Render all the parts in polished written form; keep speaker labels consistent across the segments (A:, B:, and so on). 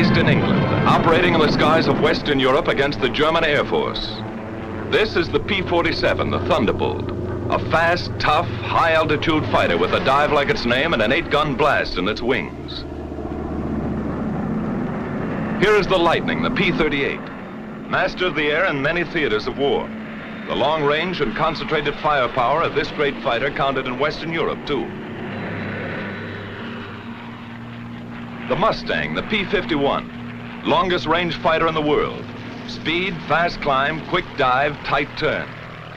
A: based in England, operating in the skies of Western Europe against the German Air Force. This is the P-47, the Thunderbolt, a fast, tough, high-altitude fighter with a dive like its name and an 8-gun blast in its wings. Here is the Lightning, the P-38, master of the air in many theaters of war. The long range and concentrated firepower of this great fighter counted in Western Europe, too. The Mustang, the P-51, longest range fighter in the world. Speed, fast climb, quick dive, tight turn.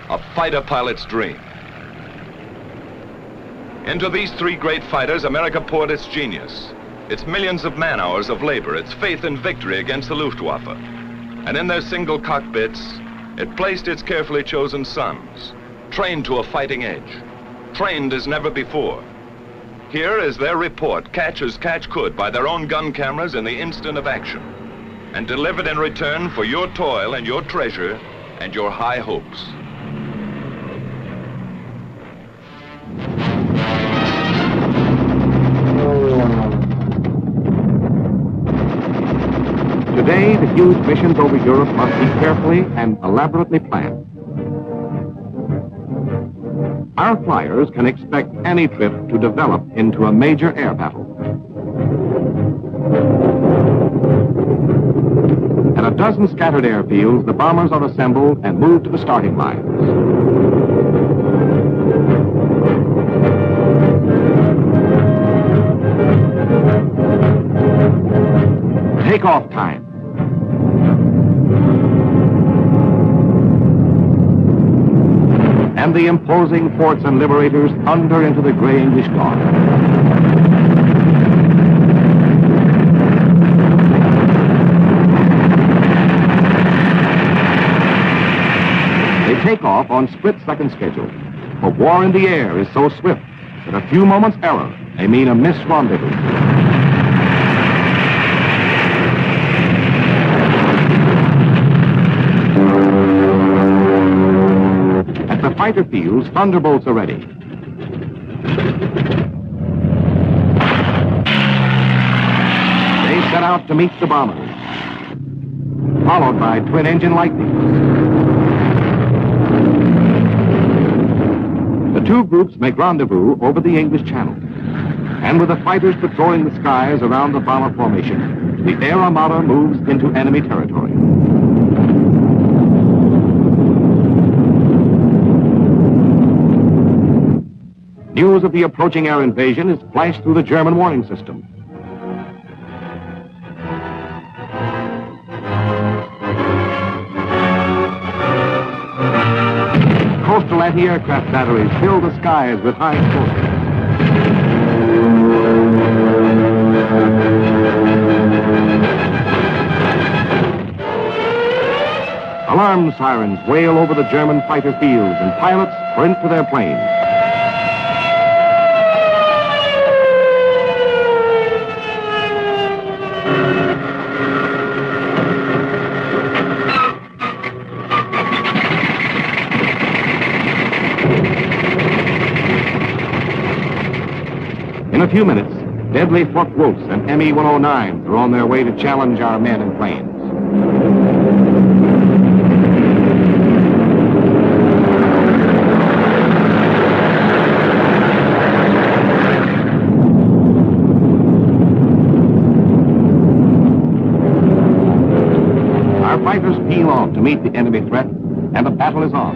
A: A fighter pilot's dream. Into these three great fighters, America poured its genius, its millions of man-hours of labor, its faith in victory against the Luftwaffe. And in their single cockpits, it placed its carefully chosen sons, trained to a fighting edge, trained as never before. Here is their report, catch as catch could, by their own gun cameras in the instant of action, and delivered in return for your toil and your treasure and your high hopes.
B: Today, the huge missions over Europe must be carefully and elaborately planned. Our flyers can expect any trip to develop into a major air battle. At a dozen scattered airfields, the bombers are assembled and moved to the starting lines. Takeoff time. And the imposing forts and liberators thunder into the gray English dawn. They take off on split-second schedule, for war in the air is so swift that a few moments' error may mean a missed rendezvous. The fighter fields, thunderbolts are ready. They set out to meet the bombers, followed by twin-engine Lightnings. The two groups make rendezvous over the English Channel, and with the fighters patrolling the skies around the bomber formation, the Air Armada moves into enemy territory. News of the approaching air invasion is flashed through the German warning system. Coastal anti-aircraft batteries fill the skies with high explosives. Alarm sirens wail over the German fighter fields, and pilots sprint to their planes. In a few minutes, deadly Focke-Wulfs and Me-109s are on their way to challenge our men in planes. Our fighters peel off to meet the enemy threat, and the battle is on.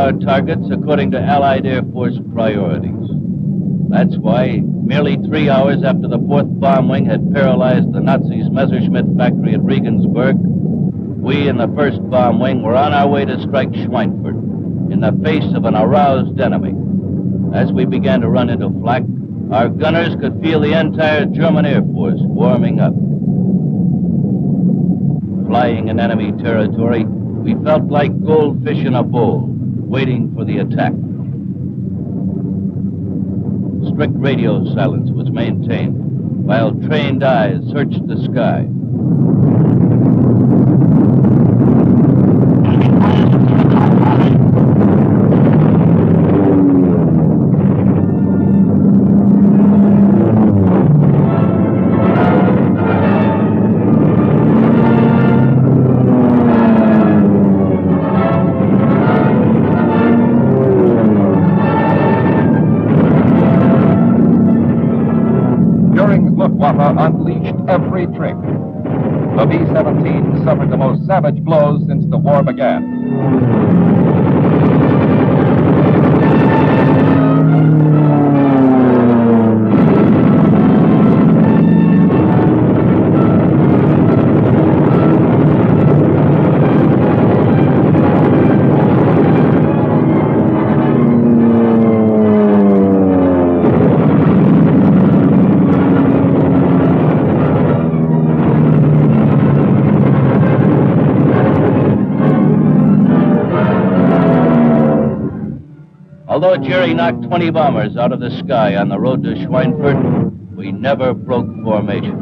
C: our targets according to Allied Air Force priorities. That's why, merely 3 hours after the 4th Bomb Wing had paralyzed the Nazis' Messerschmitt factory at Regensburg, we in the 1st Bomb Wing were on our way to strike Schweinfurt in the face of an aroused enemy. As we began to run into flak, our gunners could feel the entire German Air Force warming up. Flying in enemy territory, we felt like goldfish in a bowl, waiting for the attack. Strict radio silence was maintained, while trained eyes searched the sky.
D: Luftwaffe unleashed every trick. The B-17 suffered the most savage blows since the war began.
C: Although Jerry knocked 20 bombers out of the sky on the road to Schweinfurt, we never broke formation.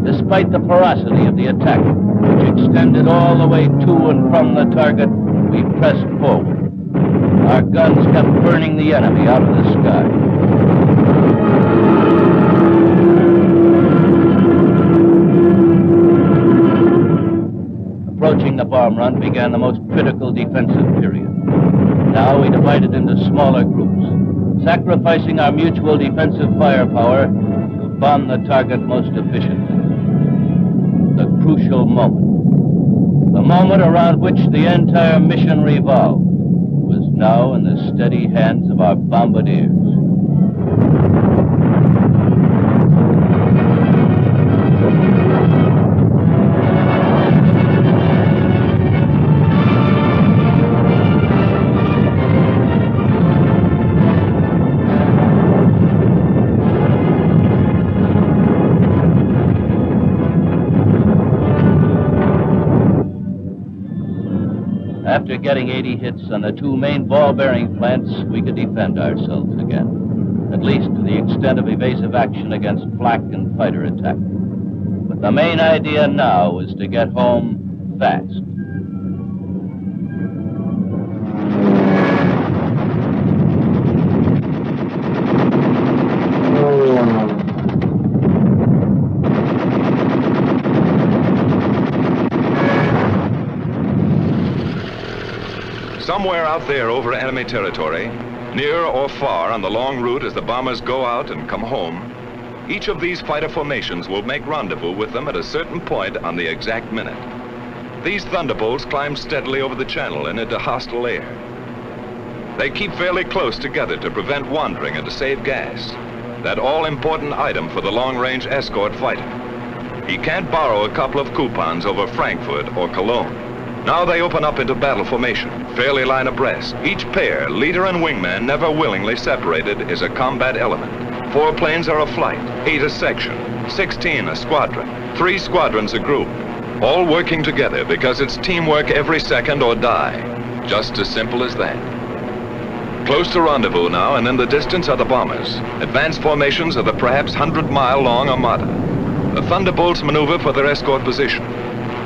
C: Despite the ferocity of the attack, which extended all the way to and from the target, we pressed forward. Our guns kept burning the enemy out of the sky. Approaching the bomb run began the most critical defensive period. Now we divided into smaller groups, sacrificing our mutual defensive firepower to bomb the target most efficiently. The crucial moment. The moment around which the entire mission revolved was now in the steady hands of our bombardiers. After getting 80 hits on the 2 main ball-bearing plants, we could defend ourselves again, at least to the extent of evasive action against flak and fighter attack. But the main idea now was to get home fast.
A: Somewhere out there over enemy territory, near or far on the long route as the bombers go out and come home, each of these fighter formations will make rendezvous with them at a certain point on the exact minute. These thunderbolts climb steadily over the channel and into hostile air. They keep fairly close together to prevent wandering and to save gas, that all-important item for the long-range escort fighter. He can't borrow a couple of coupons over Frankfurt or Cologne. Now they open up into battle formation, fairly line abreast. Each pair, leader and wingman never willingly separated, is a combat element. 4 planes are a flight, 8 a section, 16 a squadron, 3 squadrons a group. All working together because it's teamwork every second or die. Just as simple as that. Close to rendezvous now, and in the distance are the bombers. Advanced formations of the perhaps 100-mile-long armada. The Thunderbolts maneuver for their escort position.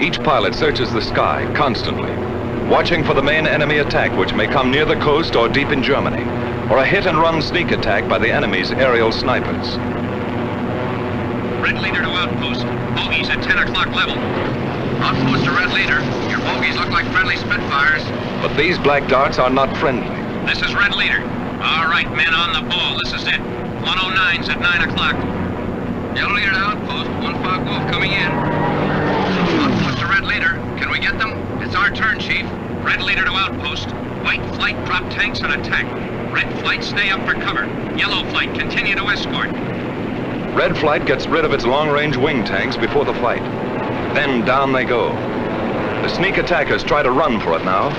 A: Each pilot searches the sky constantly, watching for the main enemy attack which may come near the coast or deep in Germany, or a hit-and-run sneak attack by the enemy's aerial snipers.
E: Red leader to outpost. Bogies at 10 o'clock level. Outpost to red leader. Your bogies look like friendly Spitfires.
A: But these black darts are not friendly.
E: This is red leader. All right, men on the ball. This is it. 109's at 9 o'clock. Yellow leader to outpost. One fog wolf coming in. Outpost to red leader. Can we get them? It's our turn, Chief. Red leader to outpost. White flight drop tanks and attack. Red flight stay up for cover. Yellow flight continue to escort.
A: Red flight gets rid of its long-range wing tanks before the fight. Then down they go. The sneak attackers try to run for it now,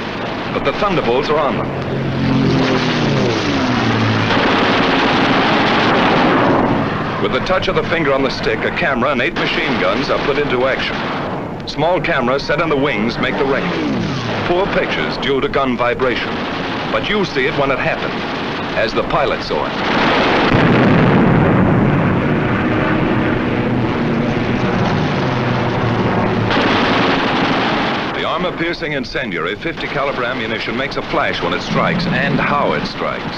A: but the Thunderbolts are on them. With the touch of the finger on the stick, a camera and 8 machine guns are put into action. Small cameras set on the wings make the record. Poor pictures due to gun vibration. But you see it when it happened, as the pilot saw it. The armor-piercing incendiary 50 caliber ammunition makes a flash when it strikes, and how it strikes.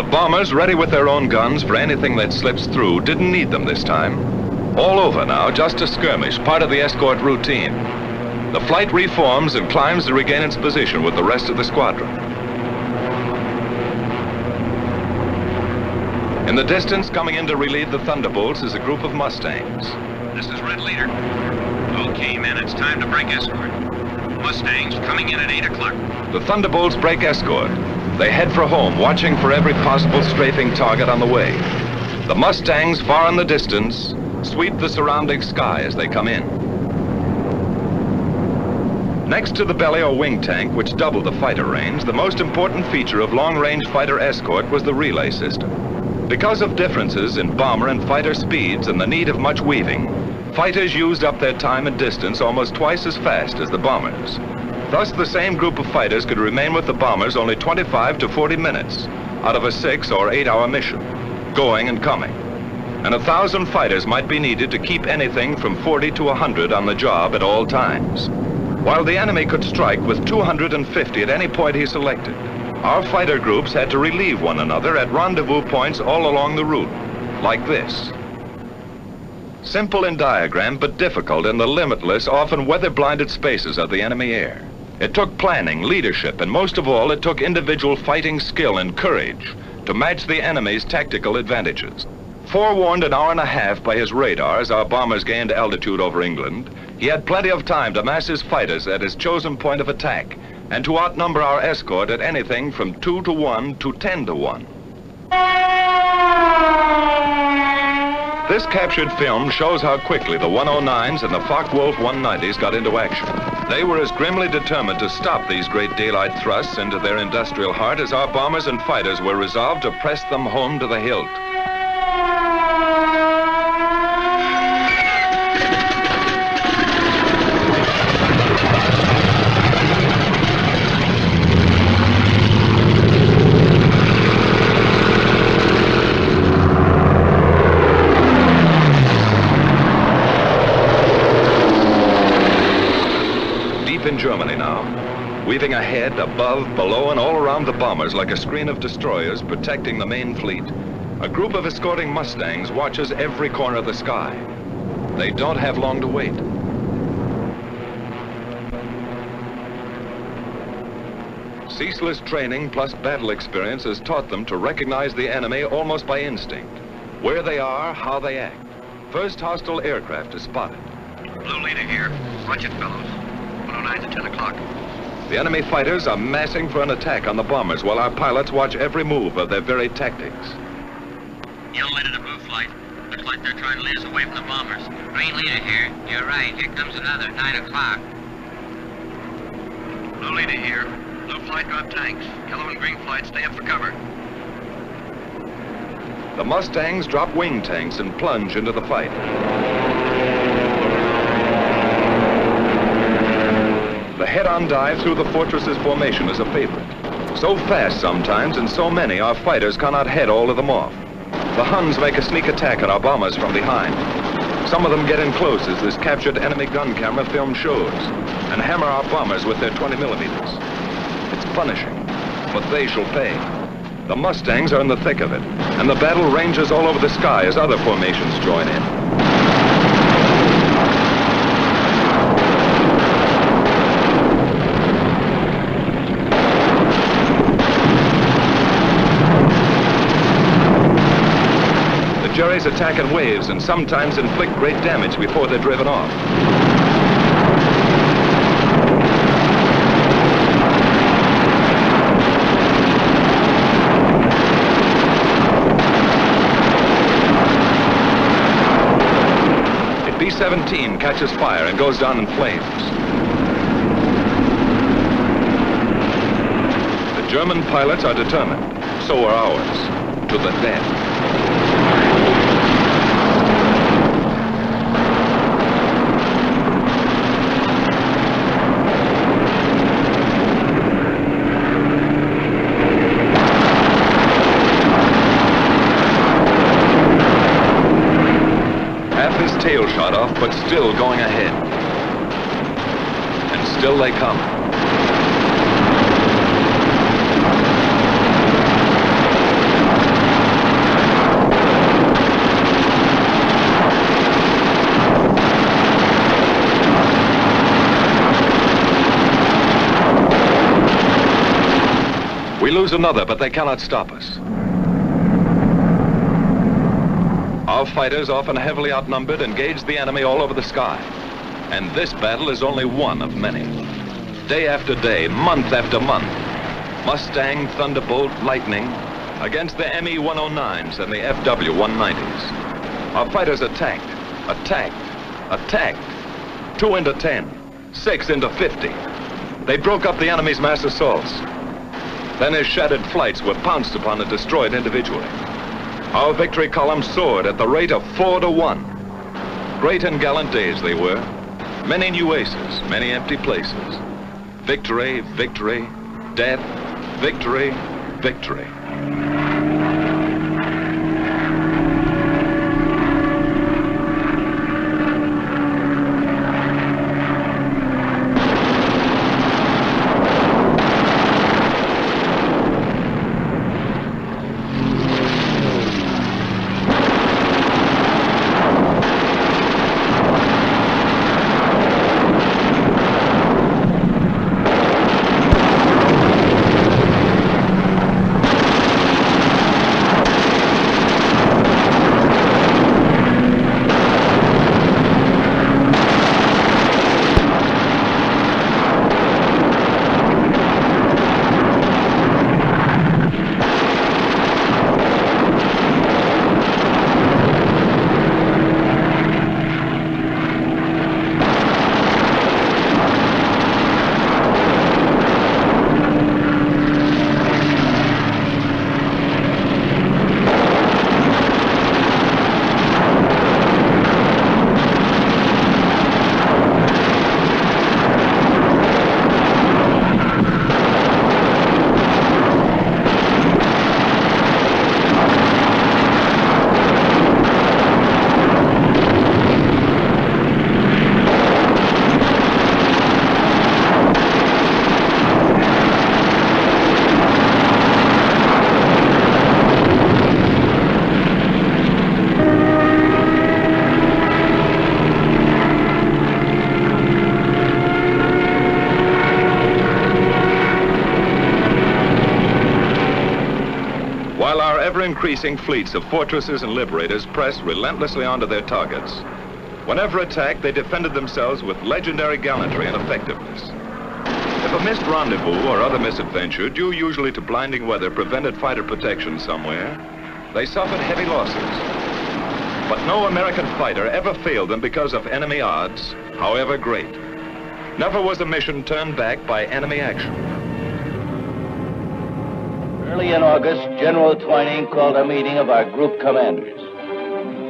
A: Bombers, ready with their own guns for anything that slips through, didn't need them this time. All over now, just a skirmish, part of the escort routine. The flight reforms and climbs to regain its position with the rest of the squadron. In the distance, coming in to relieve the Thunderbolts, is a group of Mustangs.
E: This is red leader. Okay, men, it's time to break escort. Mustangs coming in at 8 o'clock.
A: The Thunderbolts break escort. They head for home, watching for every possible strafing target on the way. The Mustangs, far in the distance, sweep the surrounding sky as they come in. Next to the belly or wing tank, which doubled the fighter range, the most important feature of long-range fighter escort was the relay system. Because of differences in bomber and fighter speeds and the need of much weaving, fighters used up their time and distance almost twice as fast as the bombers. Thus, the same group of fighters could remain with the bombers only 25 to 40 minutes out of a 6 or 8 hour mission, going and coming. And 1,000 fighters might be needed to keep anything from 40 to 100 on the job at all times. While the enemy could strike with 250 at any point he selected, our fighter groups had to relieve one another at rendezvous points all along the route, like this. Simple in diagram, but difficult in the limitless, often weather-blinded spaces of the enemy air. It took planning, leadership, and most of all, it took individual fighting skill and courage to match the enemy's tactical advantages. Forewarned an hour and a half by his radar as our bombers gained altitude over England, he had plenty of time to mass his fighters at his chosen point of attack and to outnumber our escort at anything from 2 to 1 to 10 to 1. This captured film shows how quickly the 109s and the Focke-Wulf 190s got into action. They were as grimly determined to stop these great daylight thrusts into their industrial heart as our bombers and fighters were resolved to press them home to the hilt. In Germany now, weaving ahead, above, below, and all around the bombers like a screen of destroyers protecting the main fleet. A group of escorting Mustangs watches every corner of the sky. They don't have long to wait. Ceaseless training plus battle experience has taught them to recognize the enemy almost by instinct. Where they are, how they act. First hostile aircraft is spotted.
E: Blue leader here. Watch it, fellows. 109's at 10 o'clock.
A: The enemy fighters are massing for an attack on the bombers while our pilots watch every move of their very tactics.
E: Yellow leader to blue flight. Looks like they're trying to lead us away from the bombers. Green leader here. You're right. Here comes another. 9 o'clock. Blue leader here. Blue flight drop tanks. Yellow and green flight stay up for cover.
A: The Mustangs drop wing tanks and plunge into the fight. The head-on dive through the fortress's formation is a favorite. So fast sometimes and so many, our fighters cannot head all of them off. The Huns make a sneak attack on our bombers from behind. Some of them get in close as this captured enemy gun camera film shows and hammer our bombers with their 20 millimeters. It's punishing, but they shall pay. The Mustangs are in the thick of it, and the battle ranges all over the sky as other formations join in. The Jerrys attack in waves and sometimes inflict great damage before they're driven off. B-17 catches fire and goes down in flames. The German pilots are determined. So are ours. To the death. Tail shot off, but still going ahead. And still they come. We lose another, but they cannot stop us. Our fighters, often heavily outnumbered, engage the enemy all over the sky. And this battle is only one of many. Day after day, month after month, Mustang, Thunderbolt, Lightning against the ME-109s and the FW-190s. Our fighters attacked, attacked. 2 into 10, 6 into 50. They broke up the enemy's mass assaults. Then his shattered flights were pounced upon and destroyed individually. Our victory column soared at the rate of 4 to 1. Great and gallant days they were. Many new aces, many empty places. Victory, victory, death, victory, victory. Ever-increasing fleets of fortresses and liberators pressed relentlessly onto their targets. Whenever attacked, they defended themselves with legendary gallantry and effectiveness. If a missed rendezvous or other misadventure, due usually to blinding weather, prevented fighter protection somewhere, they suffered heavy losses. But no American fighter ever failed them because of enemy odds, however great. Never was a mission turned back by enemy action.
C: Early in August, General Twining called a meeting of our group commanders.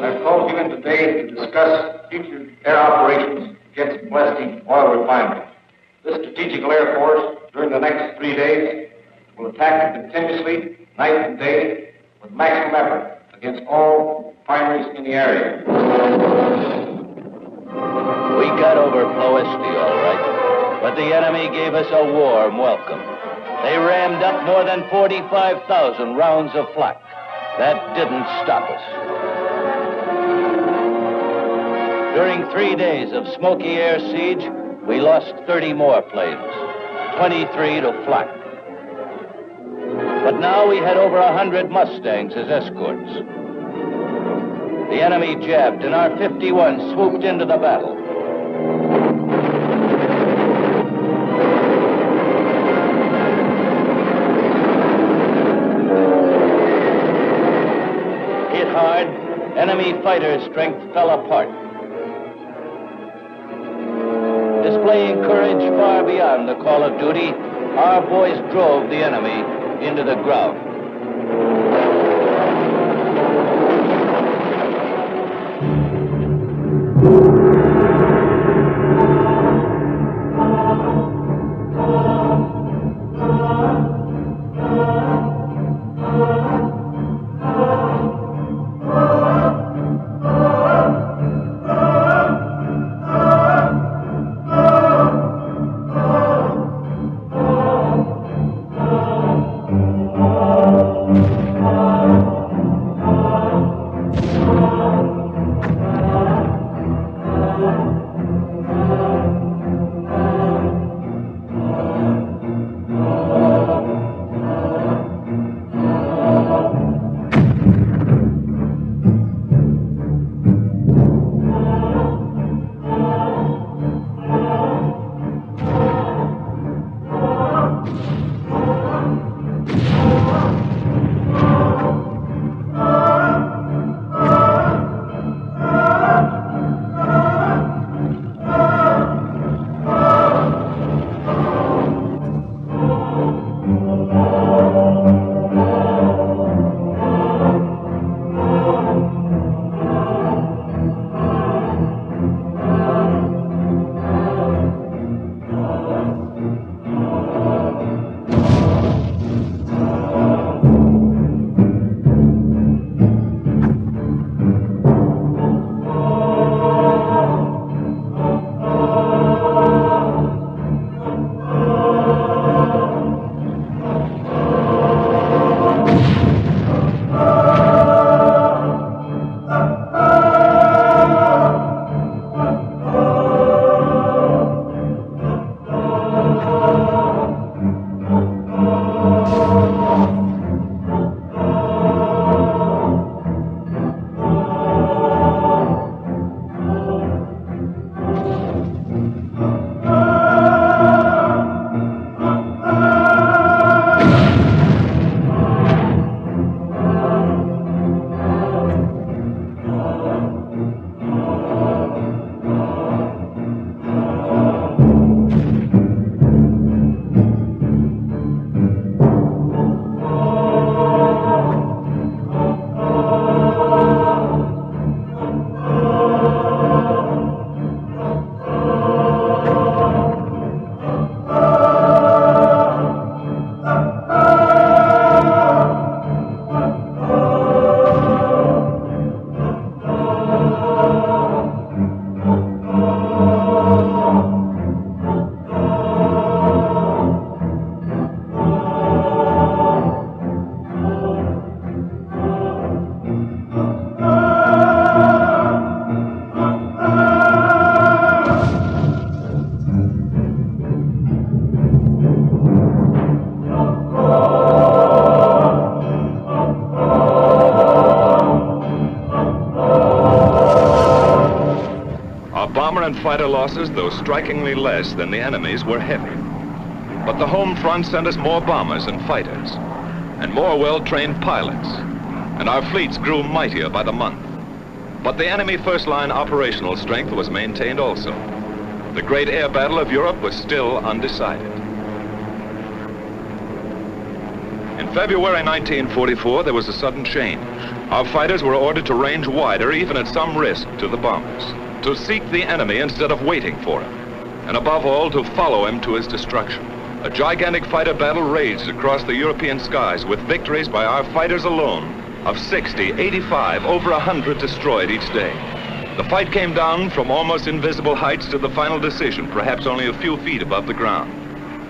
F: I've called you in today to discuss future air operations against Pulaski oil refinery. This strategical air force, during the next 3 days, will attack continuously, night and day, with maximum effort against all refineries in the area.
C: We got over Ploesti, all right, but the enemy gave us a warm welcome. They rammed up more than 45,000 rounds of flak. That didn't stop us. During 3 days of smoky air siege, we lost 30 more planes, 23 to flak. But now we had over 100 Mustangs as escorts. The enemy jabbed, and our 51 swooped into the battle. Hit hard, enemy fighter strength fell apart. Displaying courage far beyond the call of duty, our boys drove the enemy into the ground.
A: and fighter losses, though strikingly less than the enemy's, were heavy. But the home front sent us more bombers and fighters, and more well-trained pilots, and our fleets grew mightier by the month. But the enemy first-line operational strength was maintained also. The great air battle of Europe was still undecided. In February 1944, there was a sudden change. Our fighters were ordered to range wider, even at some risk to the bombers, to seek the enemy instead of waiting for him, and above all, to follow him to his destruction. A gigantic fighter battle raged across the European skies, with victories by our fighters alone of 60, 85, over 100 destroyed each day. The fight came down from almost invisible heights to the final decision, perhaps only a few feet above the ground.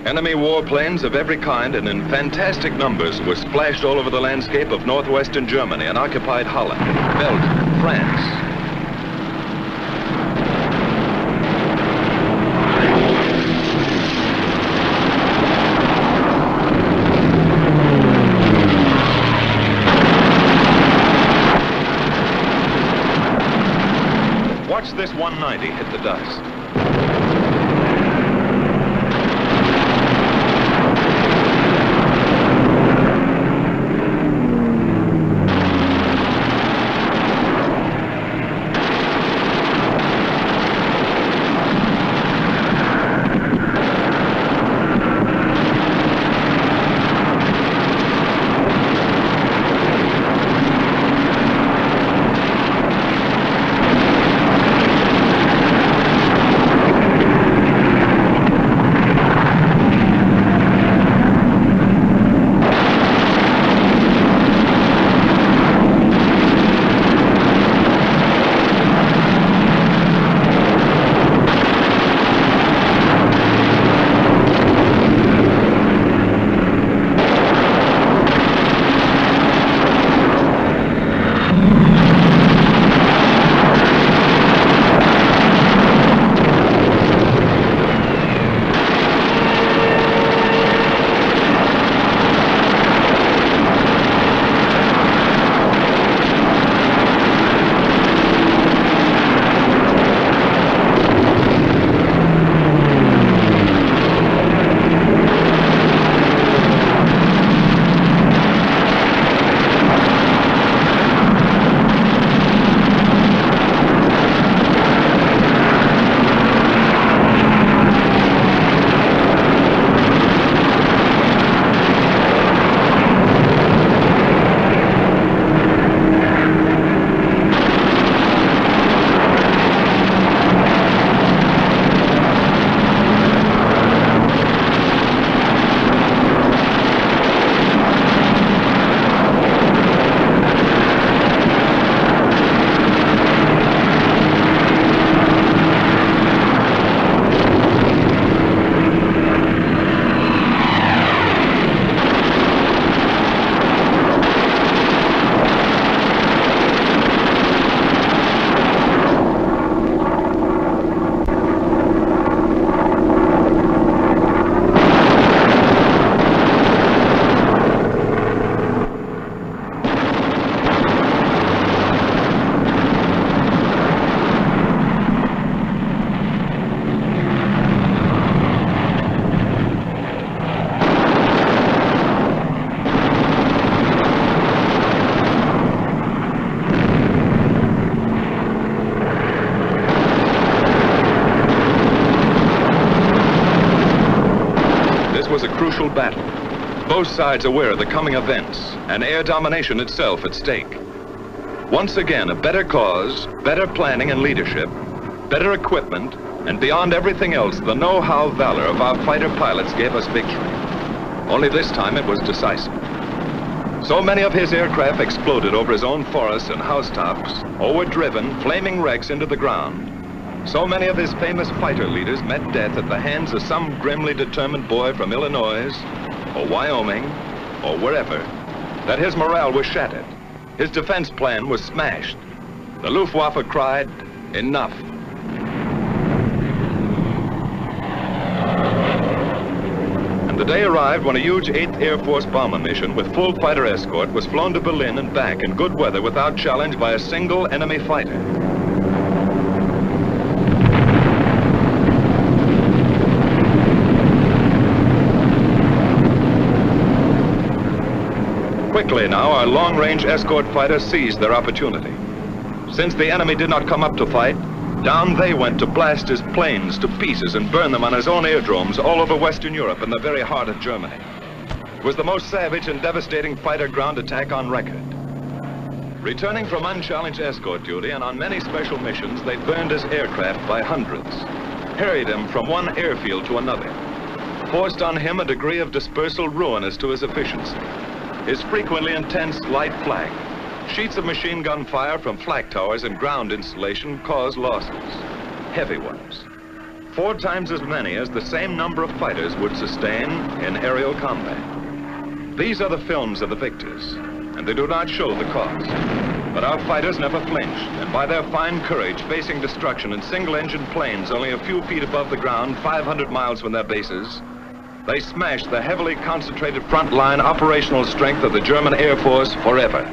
A: Enemy warplanes of every kind and in fantastic numbers were splashed all over the landscape of northwestern Germany and occupied Holland, Belgium, France. Watch this 190 hit the dust. Crucial battle. Both sides aware of the coming events and air domination itself at stake. Once again, a better cause, better planning and leadership, better equipment, and beyond everything else, the know-how valor of our fighter pilots gave us victory. Only this time it was decisive. So many of his aircraft exploded over his own forests and housetops, or were driven, flaming wrecks, into the ground. So many of his famous fighter leaders met death at the hands of some grimly determined boy from Illinois, or Wyoming, or wherever, that his morale was shattered. His defense plan was smashed. The Luftwaffe cried, "Enough." And the day arrived when a huge 8th Air Force bomber mission with full fighter escort was flown to Berlin and back in good weather without challenge by a single enemy fighter. Quickly now, our long-range escort fighters seized their opportunity. Since the enemy did not come up to fight, down they went to blast his planes to pieces and burn them on his own aerodromes all over Western Europe in the very heart of Germany. It was the most savage and devastating fighter ground attack on record. Returning from unchallenged escort duty and on many special missions, they burned his aircraft by hundreds, harried him from one airfield to another, forced on him a degree of dispersal ruinous to his efficiency. His frequently intense light flak, Sheets of machine gun fire from flak towers and ground installation cause losses, heavy ones. 4 times as many as the same number of fighters would sustain in aerial combat. These are the films of the victors, and they do not show the cost. But our fighters never flinched, and by their fine courage facing destruction in single-engine planes only a few feet above the ground, 500 miles from their bases, they smashed the heavily concentrated front-line operational strength of the German Air Force forever.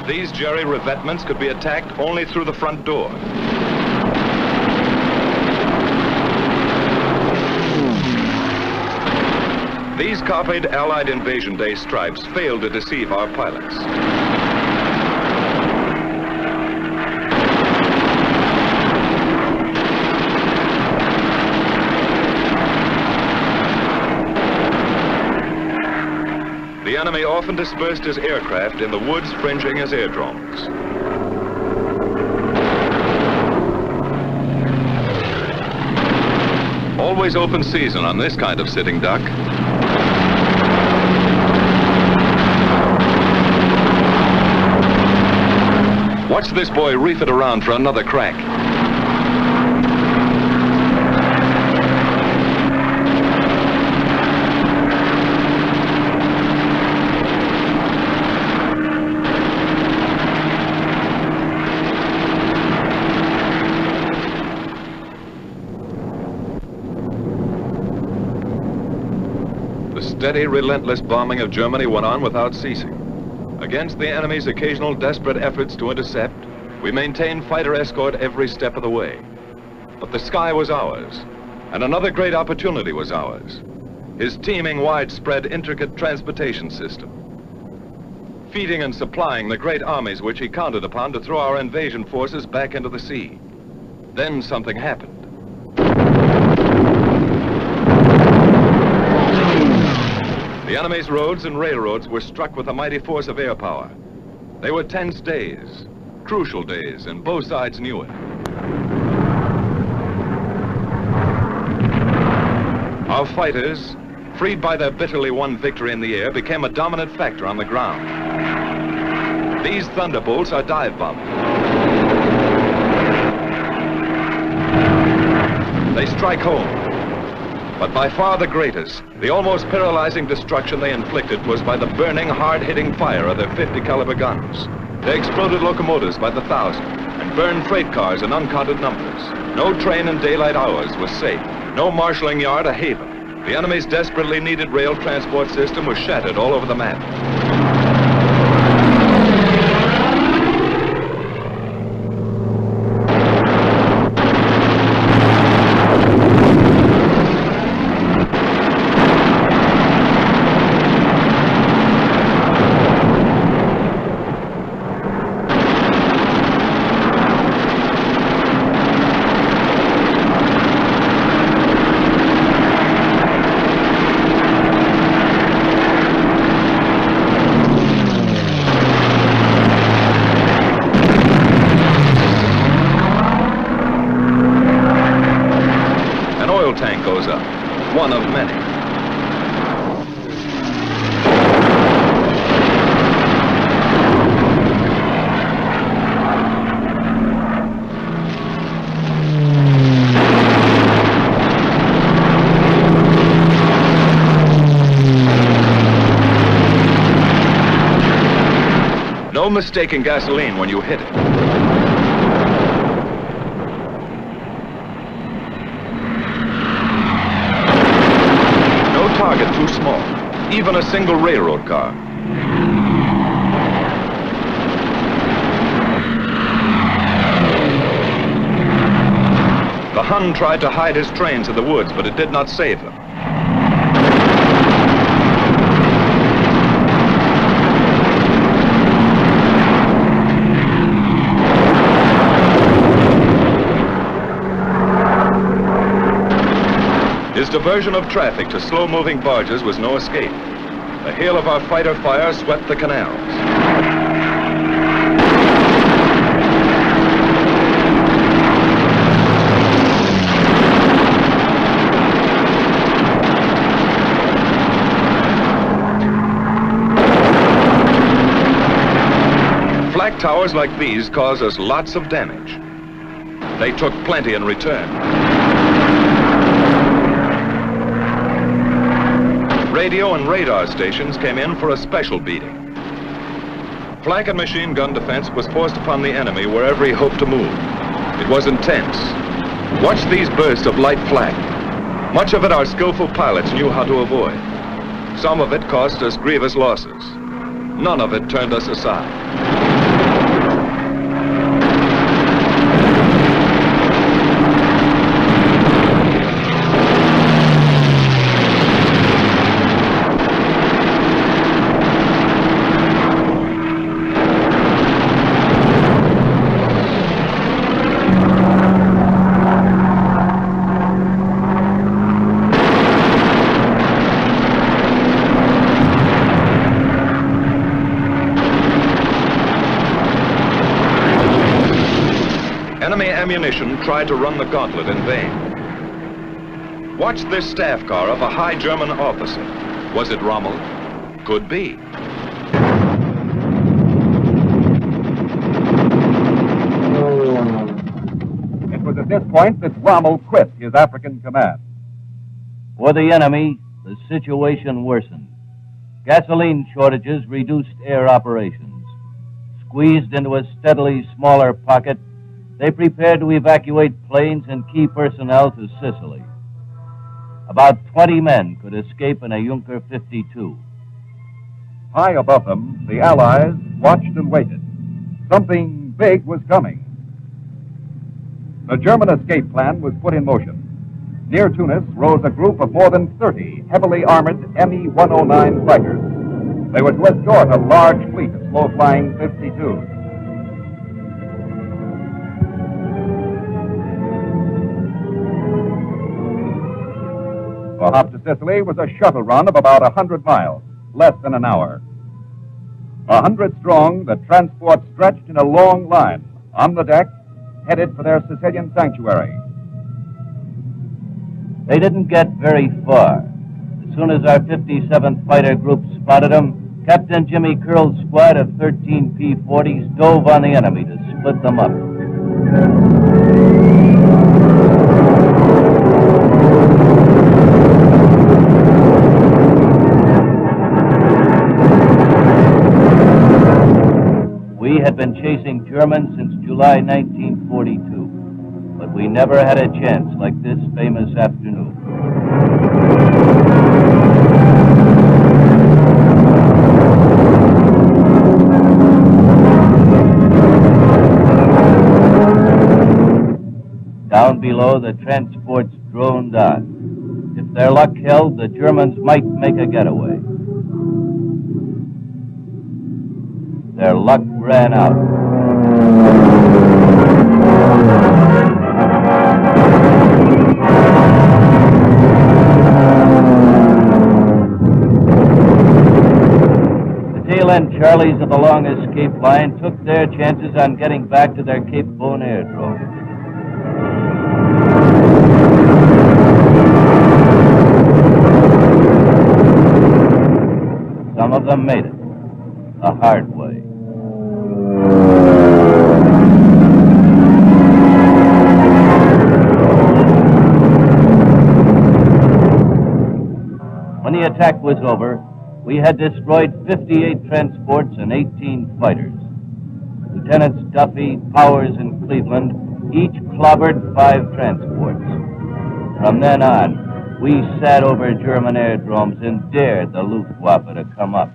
A: These jerry revetments could be attacked only through the front door. These copied Allied Invasion Day stripes failed to deceive our pilots. The enemy often dispersed his aircraft in the woods fringing his airdromes. Always open season on this kind of sitting duck. Watch this boy reef it around for another crack. Steady, relentless bombing of Germany went on without ceasing. Against the enemy's occasional desperate efforts to intercept, we maintained fighter escort every step of the way. But the sky was ours, and another great opportunity was ours. His teeming, widespread, intricate transportation system. Feeding and supplying the great armies which he counted upon to throw our invasion forces back into the sea. Then something happened. The enemy's roads and railroads were struck with a mighty force of air power. They were tense days, crucial days, and both sides knew it. Our fighters, freed by their bitterly won victory in the air, became a dominant factor on the ground. These thunderbolts are dive bombers. They strike home. But by far the greatest, the almost paralyzing destruction they inflicted was by the burning, hard-hitting fire of their 50 caliber guns. They exploded locomotives by the thousand and burned freight cars in uncounted numbers. No train in daylight hours was safe. No marshalling yard a haven. The enemy's desperately needed rail transport system was shattered all over the map. Tank goes up, one of many. No mistaking gasoline when you hit it. Target too small, even a single railroad car. The Hun tried to hide his trains in the woods, but it did not save them. His diversion of traffic to slow-moving barges was no escape. The hail of our fighter fire swept the canals. Flak towers like these cause us lots of damage. They took plenty in return. Radio and radar stations came in for a special beating. Flak and machine gun defense was forced upon the enemy wherever he hoped to move. It was intense. Watch these bursts of light flak. Much of it our skillful pilots knew how to avoid. Some of it cost us grievous losses. None of it turned us aside. Enemy ammunition tried to run the gauntlet in vain. Watch this staff car of a high German officer. Was it Rommel? Could be.
D: It was at this point that Rommel quit his African command.
C: For the enemy, the situation worsened. Gasoline shortages reduced air operations. Squeezed into a steadily smaller pocket, they prepared to evacuate planes and key personnel to Sicily. About 20 men could escape in a Junker 52.
D: High above them, the Allies watched and waited. Something big was coming. The German escape plan was put in motion. Near Tunis rose a group of more than 30 heavily armored Me-109 fighters. They were to escort a large fleet of slow-flying 52s. The hop to Sicily was a shuttle run of about 100 miles, less than an hour. 100 strong, the transport stretched in a long line on the deck, headed for their Sicilian sanctuary.
C: They didn't get very far. As soon as our 57th Fighter Group spotted them, Captain Jimmy Curl's squad of 13 P-40s dove on the enemy to split them up. We had been chasing Germans since July 1942, but we never had a chance like this famous afternoon. Down below, the transports droned on. If their luck held, the Germans might make a getaway. Their luck ran out. The tail-end Charlies of the long escape line took their chances on getting back to their Cape Bon airdrome. Some of them made it the hard way. When the attack was over, we had destroyed 58 transports and 18 fighters. Lieutenants Duffy, Powers, and Cleveland each clobbered 5 transports. From then on, we sat over German airdromes and dared the Luftwaffe to come up.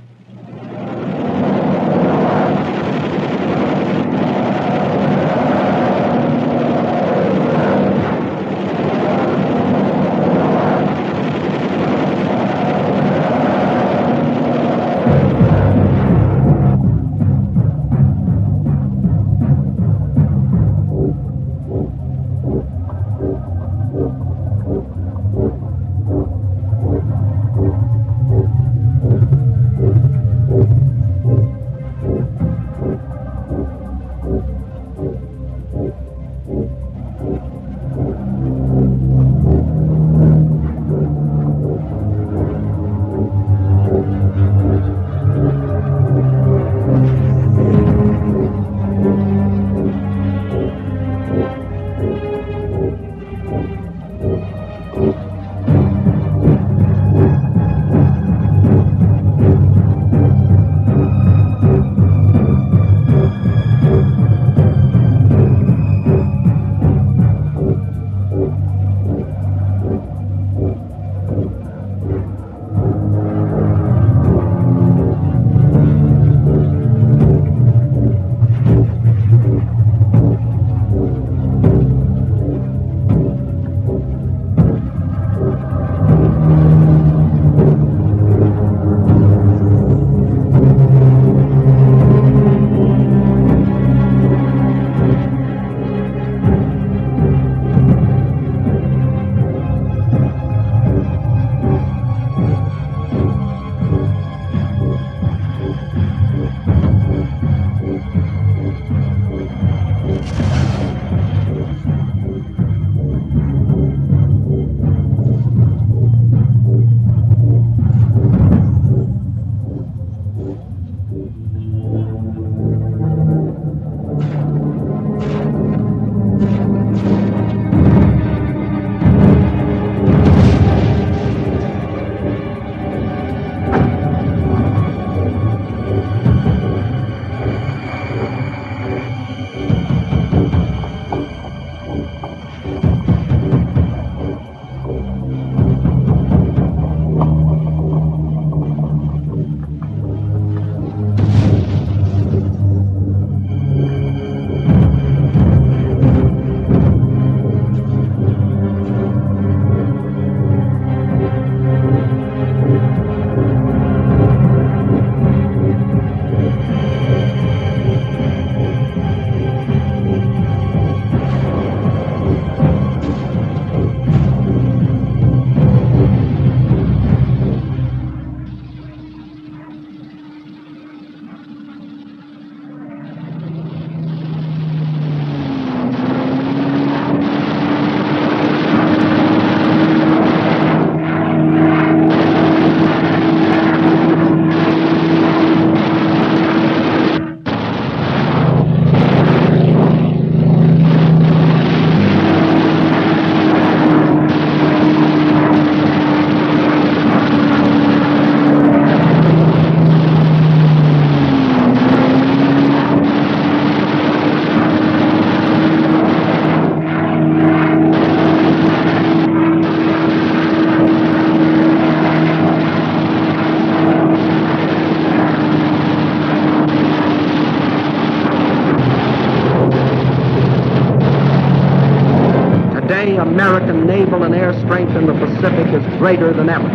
G: naval and air strength in the Pacific is greater than ever.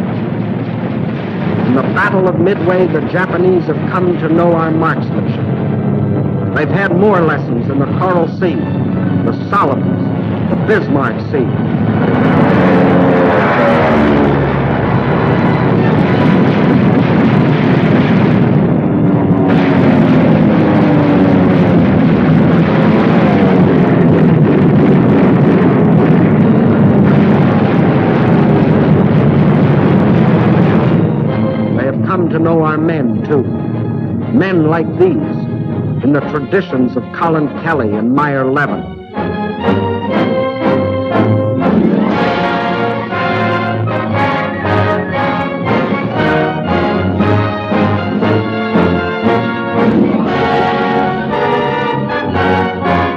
G: In the Battle of Midway, the Japanese have come to know our marksmanship. They've had more lessons in the Coral Sea, the Solomons, the Bismarck Sea. To know our men, too. Men like these, in the traditions of Colin Kelly and Meyer Levin.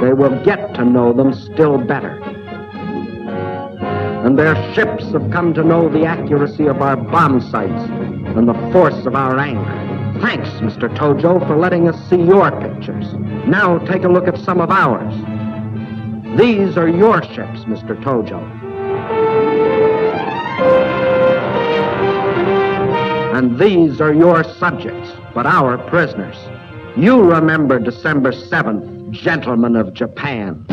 G: They will get to know them still better. And their ships have come to know the accuracy of our bomb sights and the force of our anger. Thanks, Mr. Tojo, for letting us see your pictures. Now take a look at some of ours. These are your ships, Mr. Tojo. And these are your subjects, but our prisoners. You remember December 7th, gentlemen of Japan.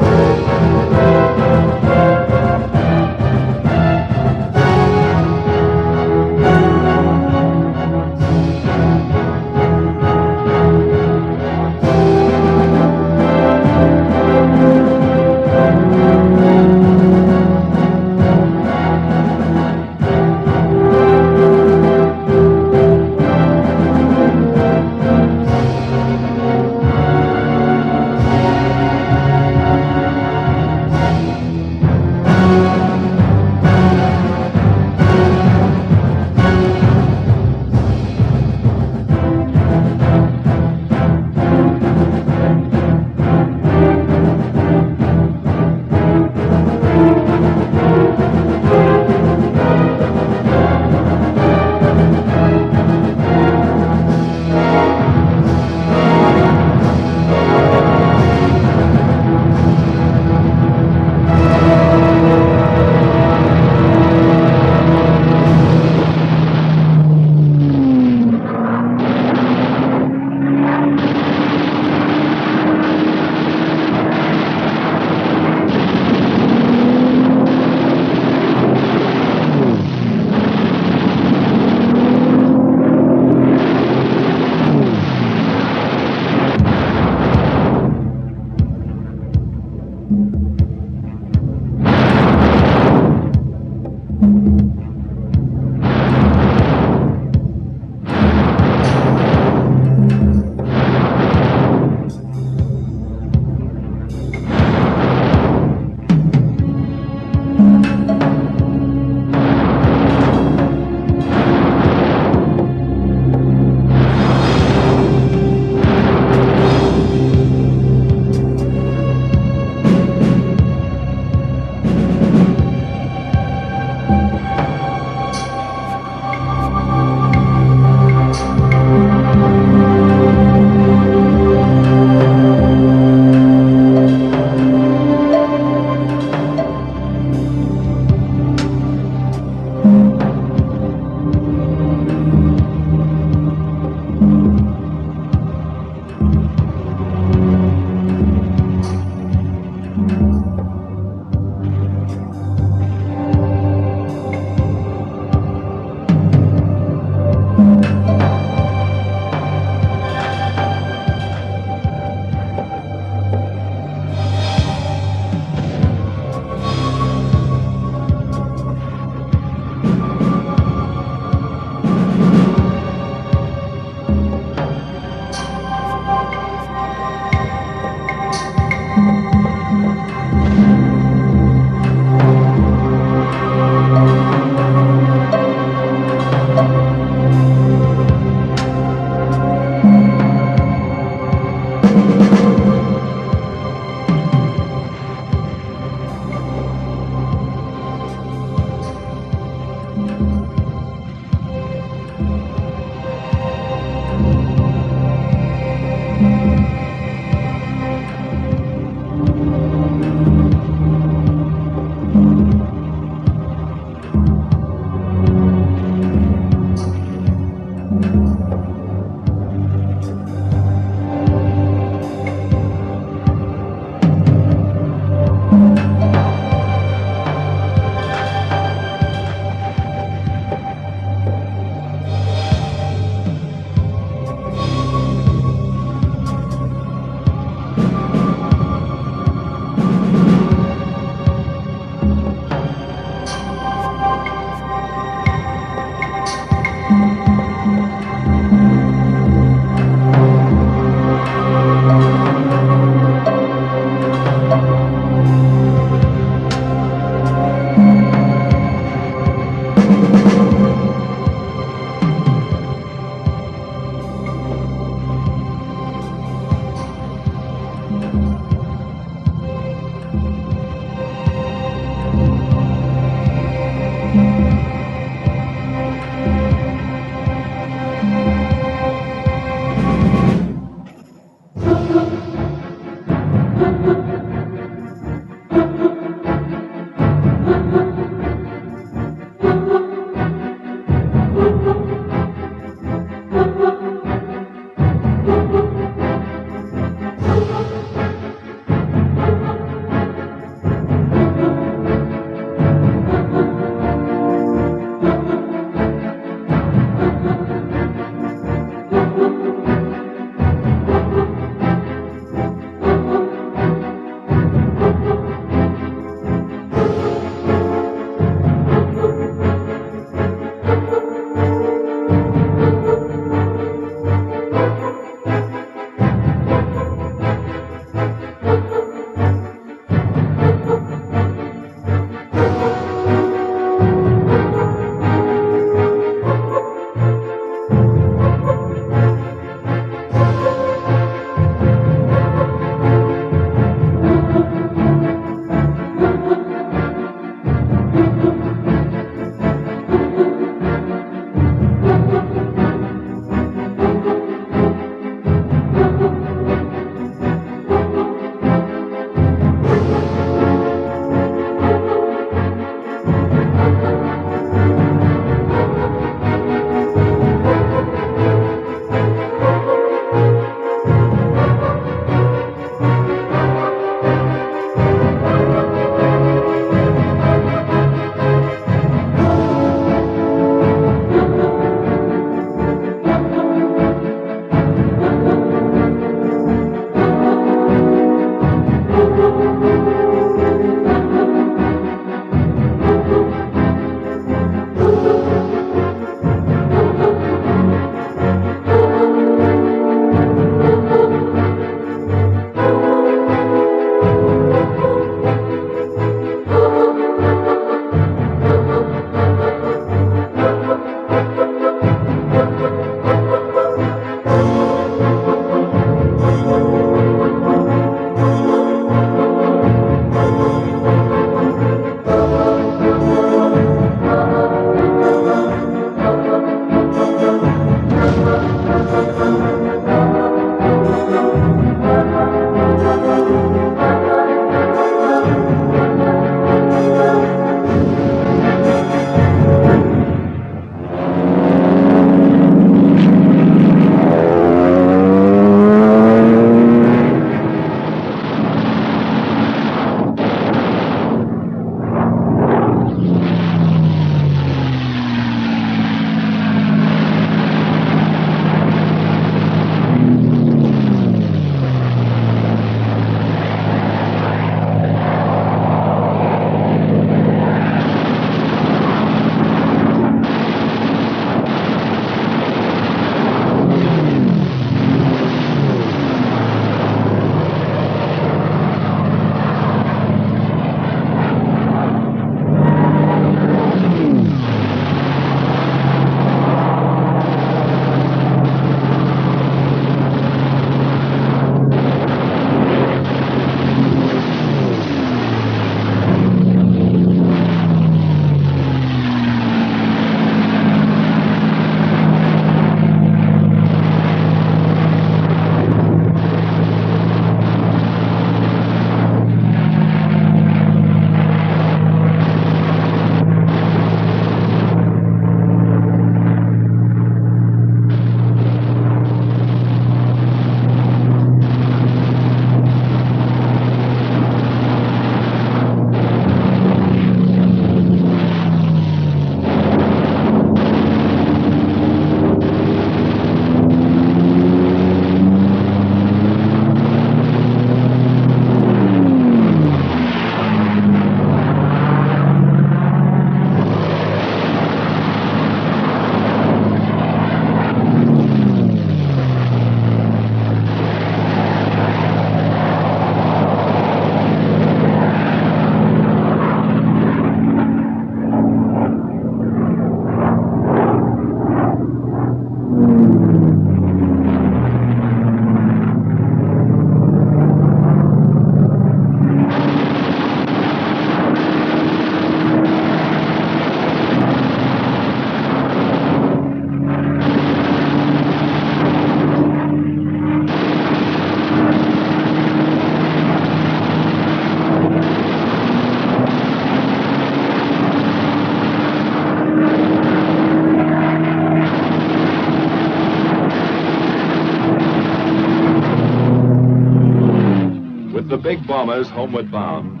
A: big bombers homeward bound,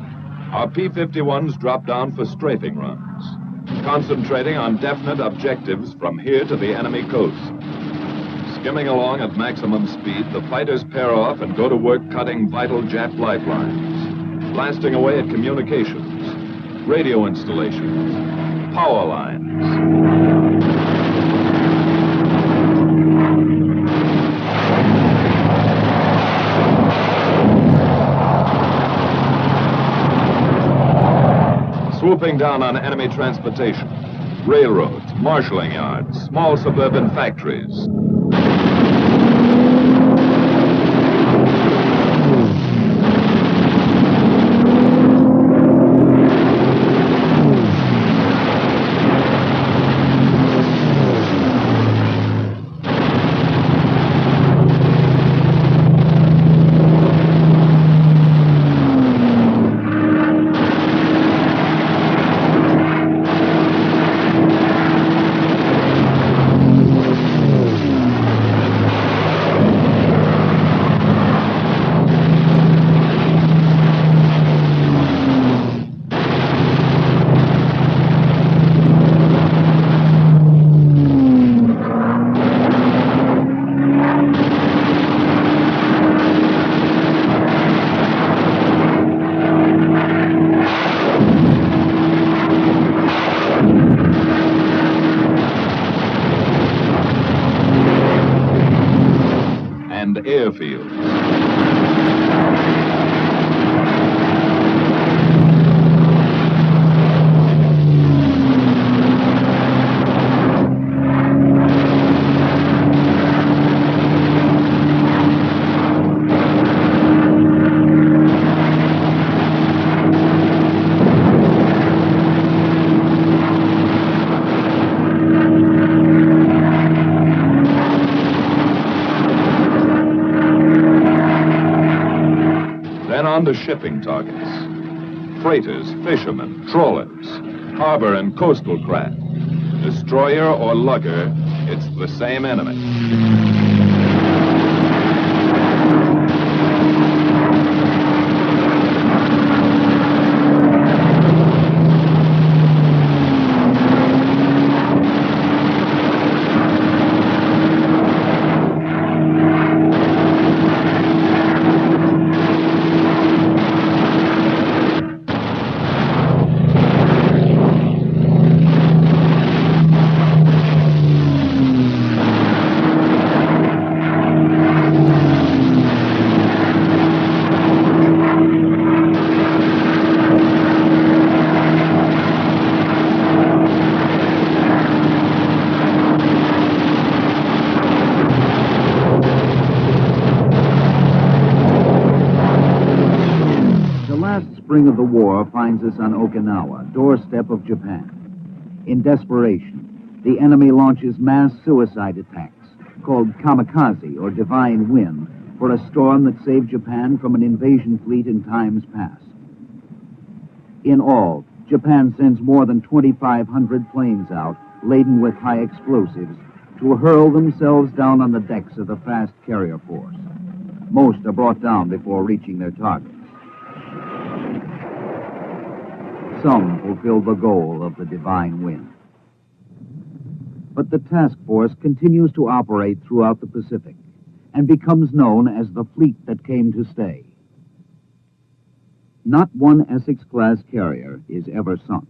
A: our P-51s drop down for strafing runs, concentrating on definite objectives from here to the enemy coast. Skimming along at maximum speed, the fighters pair off and go to work cutting vital Jap lifelines, blasting away at communications, radio installations, power lines. Swooping down on enemy transportation, railroads, marshalling yards, small suburban factories. And airfields. Then on to shipping targets. Freighters, fishermen, trawlers, harbor and coastal craft. Destroyer or lugger, it's the same enemy.
H: Spring of the war finds us on Okinawa, doorstep of Japan. In desperation, the enemy launches mass suicide attacks, called kamikaze or divine wind, for a storm that saved Japan from an invasion fleet in times past. In all, Japan sends more than 2,500 planes out, laden with high explosives, to hurl themselves down on the decks of the fast carrier force. Most are brought down before reaching their targets. Some fulfill the goal of the divine wind. But the task force continues to operate throughout the Pacific and becomes known as the fleet that came to stay. Not one Essex-class carrier is ever sunk,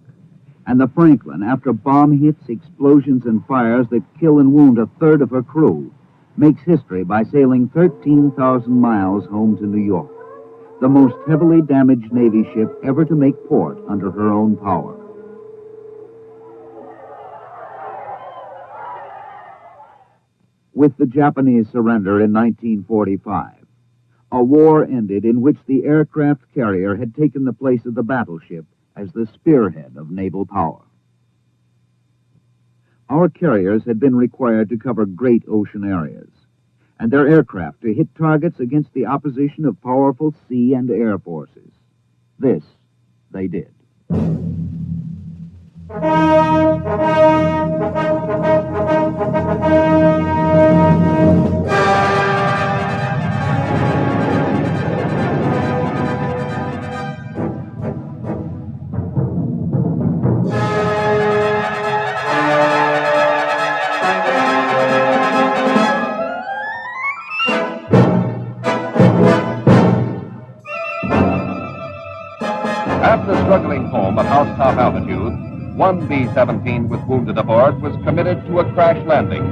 H: and the Franklin, after bomb hits, explosions, and fires that kill and wound a third of her crew, makes history by sailing 13,000 miles home to New York, the most heavily damaged Navy ship ever to make port under her own power. With the Japanese surrender in 1945, a war ended in which the aircraft carrier had taken the place of the battleship as the spearhead of naval power. Our carriers had been required to cover great ocean areas, and their aircraft to hit targets against the opposition of powerful sea and air forces. This they did.
D: housetop altitude, one B-17 with wounded aboard was committed to a crash landing.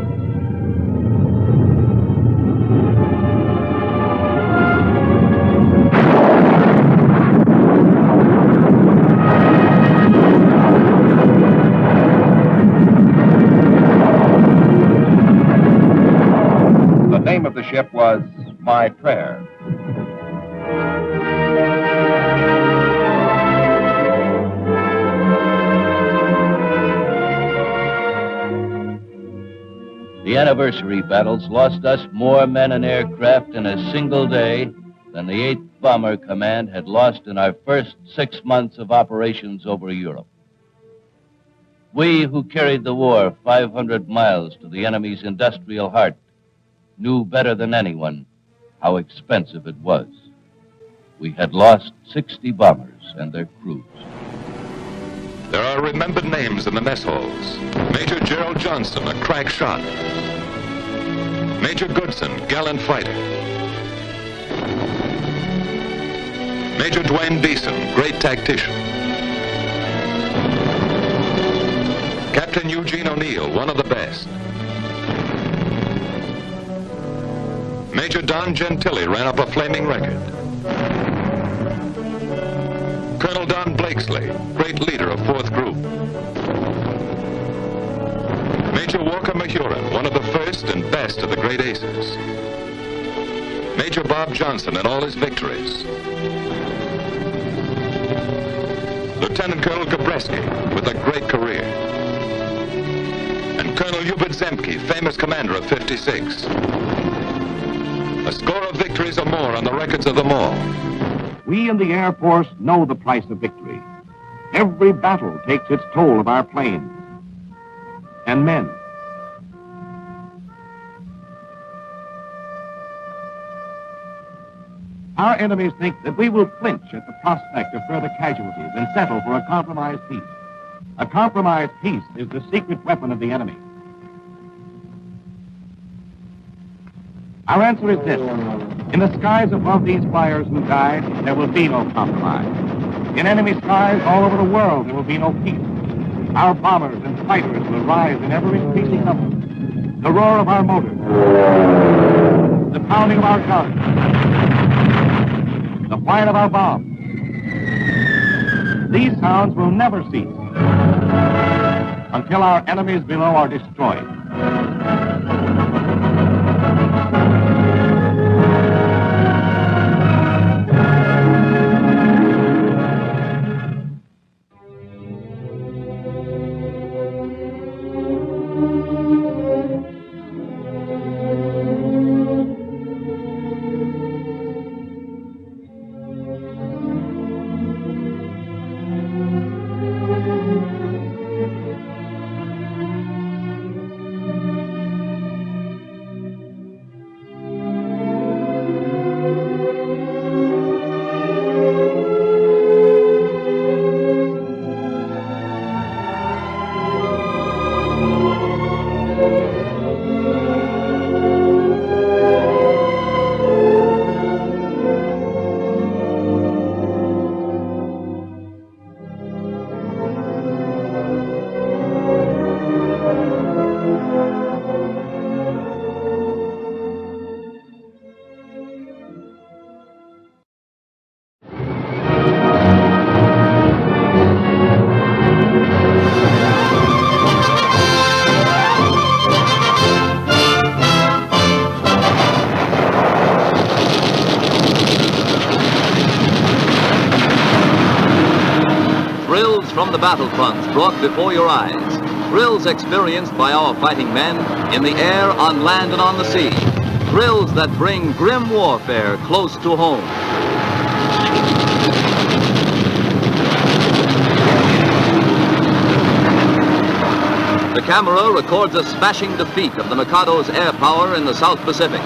D: The name of the ship was My Prayer.
C: The anniversary battles lost us more men and aircraft in a single day than the 8th Bomber Command had lost in our first 6 months of operations over Europe. We who carried the war 500 miles to the enemy's industrial heart knew better than anyone how expensive it was. We had lost 60 bombers and their crews.
A: There are remembered names in the mess halls. Major Gerald Johnston, a crack shot. Major Goodson, gallant fighter. Major Dwayne Beeson, great tactician. Captain Eugene O'Neill, one of the best. Major Don Gentili ran up a flaming record. Colonel Don Blakesley, great leader of 4th Group. Major Walker Mahurin, one of the first and best of the great aces. Major Bob Johnson and all his victories. Lieutenant Colonel Gabreski, with a great career. And Colonel Hubert Zemke, famous commander of 56. A score of victories or more on the records of them all.
B: We in the Air Force know the price of victory. Every battle takes its toll of our planes and men. Our enemies think that we will flinch at the prospect of further casualties and settle for a compromised peace. A compromised peace is the secret weapon of the enemy. Our answer is this. In the skies above these flyers who died, there will be no compromise. In enemy skies all over the world, there will be no peace. Our bombers and fighters will rise in ever-increasing numbers. The roar of our motors, the pounding of our guns, the flight of our bombs. These sounds will never cease until our enemies below are destroyed.
I: From the battlefronts brought before your eyes. Thrills experienced by our fighting men in the air, on land, and on the sea. Thrills that bring grim warfare close to home. The camera records a smashing defeat of the Mikado's air power in the South Pacific.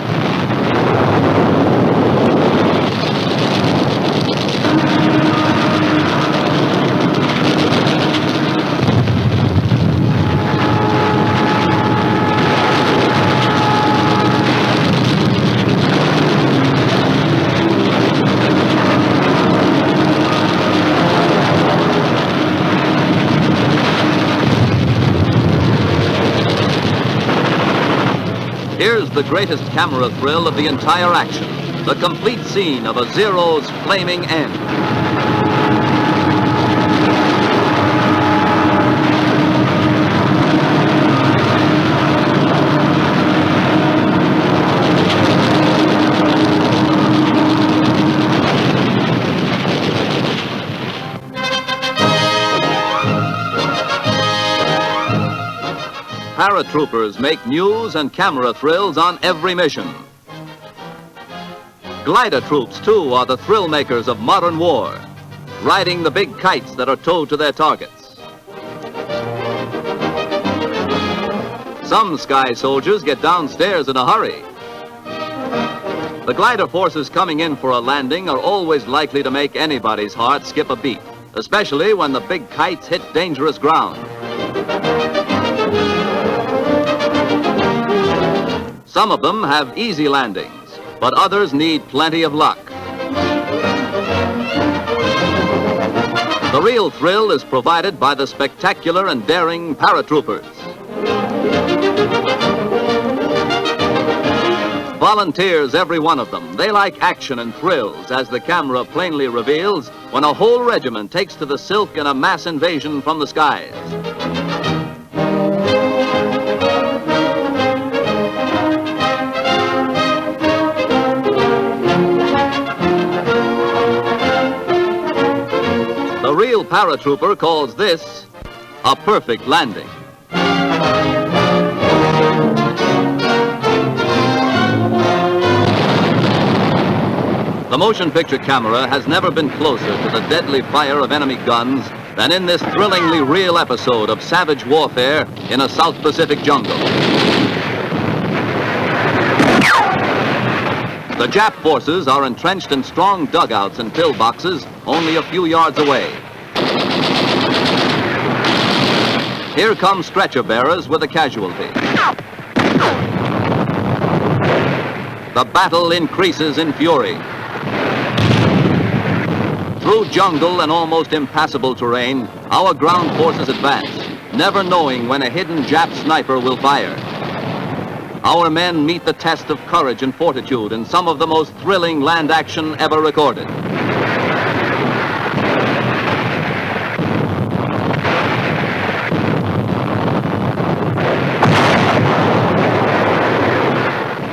I: Here's the greatest camera thrill of the entire action, the complete scene of a Zero's flaming end. Paratroopers make news and camera thrills on every mission. Glider troops, too, are the thrill makers of modern war, riding the big kites that are towed to their targets. Some sky soldiers get downstairs in a hurry. The glider forces coming in for a landing are always likely to make anybody's heart skip a beat, especially when the big kites hit dangerous ground. Some of them have easy landings, but others need plenty of luck. The real thrill is provided by the spectacular and daring paratroopers. Volunteers, every one of them. They like action and thrills, as the camera plainly reveals when a whole regiment takes to the silk in a mass invasion from the skies. The real paratrooper calls this a perfect landing. The motion picture camera has never been closer to the deadly fire of enemy guns than in this thrillingly real episode of savage warfare in a South Pacific jungle. The Jap forces are entrenched in strong dugouts and pillboxes only a few yards away. Here come stretcher bearers with a casualty. The battle increases in fury. Through jungle and almost impassable terrain, our ground forces advance, never knowing when a hidden Jap sniper will fire. Our men meet the test of courage and fortitude in some of the most thrilling land action ever recorded.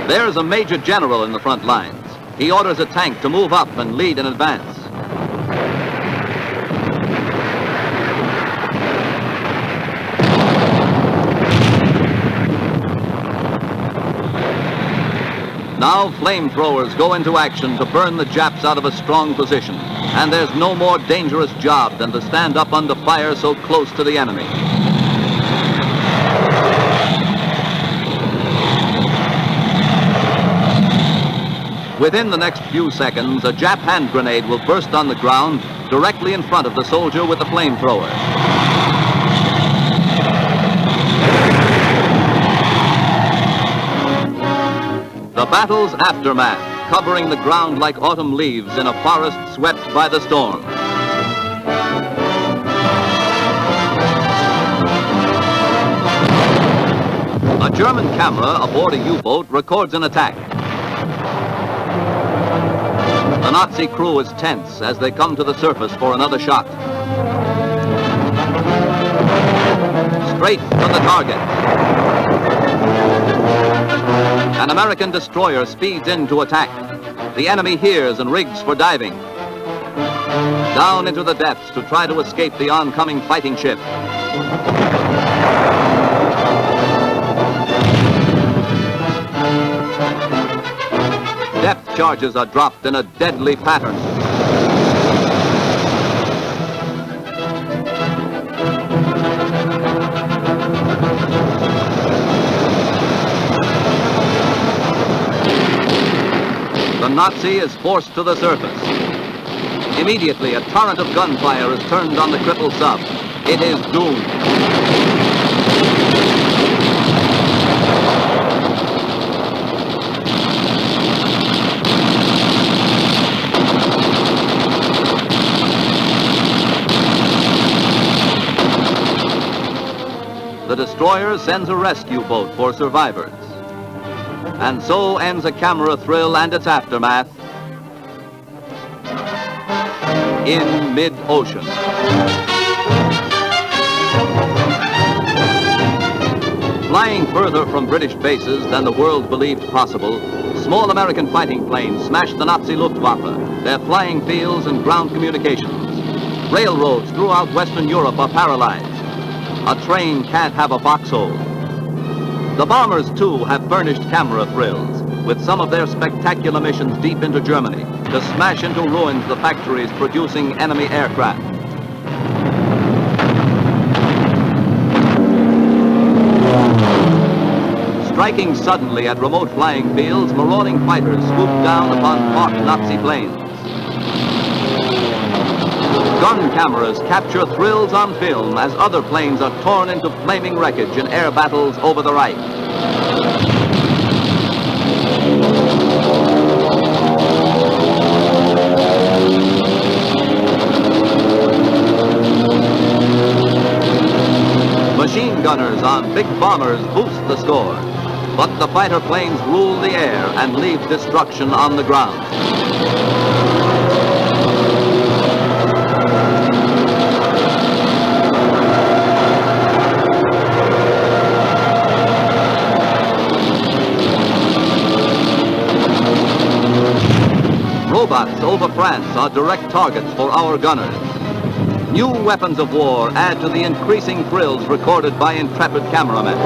I: There's a major general in the front lines. He orders a tank to move up and lead in advance. Now flamethrowers go into action to burn the Japs out of a strong position. And there's no more dangerous job than to stand up under fire so close to the enemy. Within the next few seconds, a Jap hand grenade will burst on the ground directly in front of the soldier with the flamethrower. The battle's aftermath, covering the ground like autumn leaves in a forest swept by the storm. A German camera aboard a U-boat records an attack. The Nazi crew is tense as they come to the surface for another shot. Straight for the target. An American destroyer speeds in to attack. The enemy hears and rigs for diving. Down into the depths to try to escape the oncoming fighting ship. Depth charges are dropped in a deadly pattern. The Nazi is forced to the surface. Immediately, a torrent of gunfire is turned on the crippled sub. It is doomed. The destroyer sends a rescue boat for survivors. And so ends a camera thrill and its aftermath in mid-ocean. Flying further from British bases than the world believed possible, small American fighting planes smashed the Nazi Luftwaffe, their flying fields and ground communications. Railroads throughout Western Europe are paralyzed. A train can't have a foxhole. The bombers, too, have furnished camera thrills, with some of their spectacular missions deep into Germany to smash into ruins the factories producing enemy aircraft. Striking suddenly at remote flying fields, marauding fighters swoop down upon hawk Nazi planes. Gun cameras capture thrills on film as other planes are torn into flaming wreckage in air battles over the Reich. Machine gunners on big bombers boost the score, but the fighter planes rule the air and leave destruction on the ground. Robots over France are direct targets for our gunners. New weapons of war add to the increasing thrills recorded by intrepid cameramen.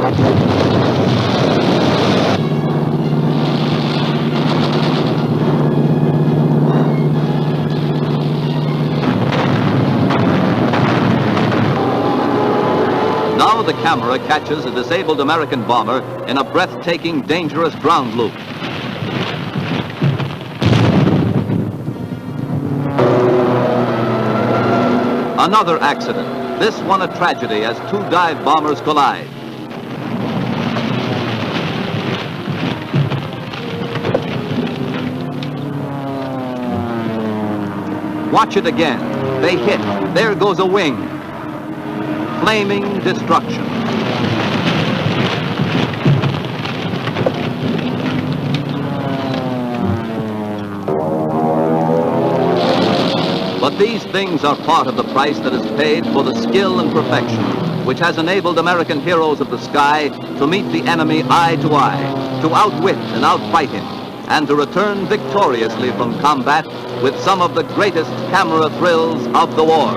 I: Now the camera catches a disabled American bomber in a breathtaking, dangerous ground loop. Another accident, this one a tragedy as two dive bombers collide. Watch it again. They hit. There goes a wing. Flaming destruction. But these things are part of the price that is paid for the skill and perfection which has enabled American heroes of the sky to meet the enemy eye to eye, to outwit and outfight him, and to return victoriously from combat with some of the greatest camera thrills of the war.